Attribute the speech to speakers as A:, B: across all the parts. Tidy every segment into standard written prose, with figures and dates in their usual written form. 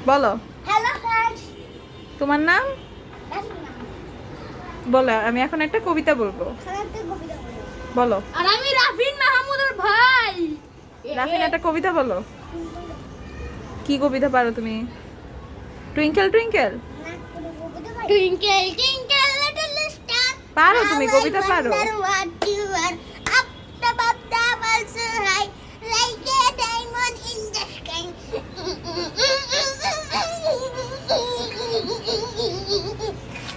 A: বলো।
B: Hello friends.
A: তোমার নাম বলো। আমি এখন একটা কবিতা বলবো, বলো।
B: আর আমি রাফিন মাহমুদের ভাই।
A: রাফিন একটা কবিতা বলো। কি কবিতা পারো তুমি? Twinkle twinkle
B: twinkle twinkle little star,
A: পারো তুমি, কবিতা পারো।
B: what you are, up above the world so high, like a diamond in the sky.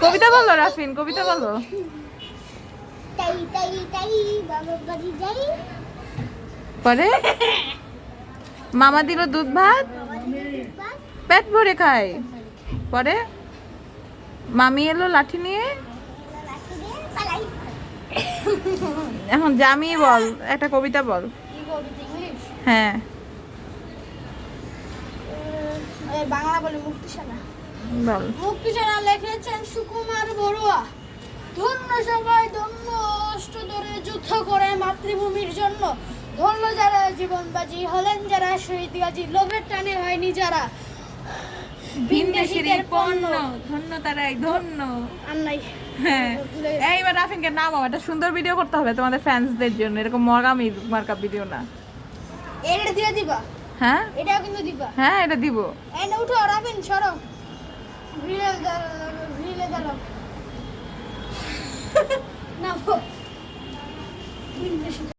A: কবিতা বলো রাফিন, কবিতা বলো।
B: তাই তাই তাই বাবা বাড়ি যাই,
A: পরে মামা দিল দুধ ভাত, পেট ভরে খায়। পরে মামি এলো লাঠি নিয়ে।
B: লাঠি দিয়ে পালাই।
A: এখন জামি বল, একটা কবিতা বল।
B: কি কবিতা? ইংলিশ?
A: হ্যাঁ
B: বাংলা বলে মুক্তিসেনা।
A: বল।
B: মুক্তিসেনা লিখেছেন সুকুমার বড়ুয়া। ধন্য সবাই, ধন্য অষ্ট ধরে যুদ্ধ করে মাতৃভূমির জন্য, ধন্য যারা জীবন বাজি হলেন, যারা শহীদ গাজী লোভের টানে হয়নি যারা
A: ভিনদেশীর পণ্য, ধন্য তারাই ধন্য।
B: আর নাই।
A: হ্যাঁ এইবার রাফিনকে নামাও, একটা সুন্দর ভিডিও করতে হবে তোমাদের ফ্যান্সদের জন্য, এরকম মগামি মার্কা ভিডিও না।
B: এটা দিয়ে দিবা?
A: হ্যাঁ
B: এটাও কিন্তু দিবা?
A: হ্যাঁ এটা দিব।
B: এই না, উঠো রাবিন, সরো। রিলে দাঁড়াও। নামো।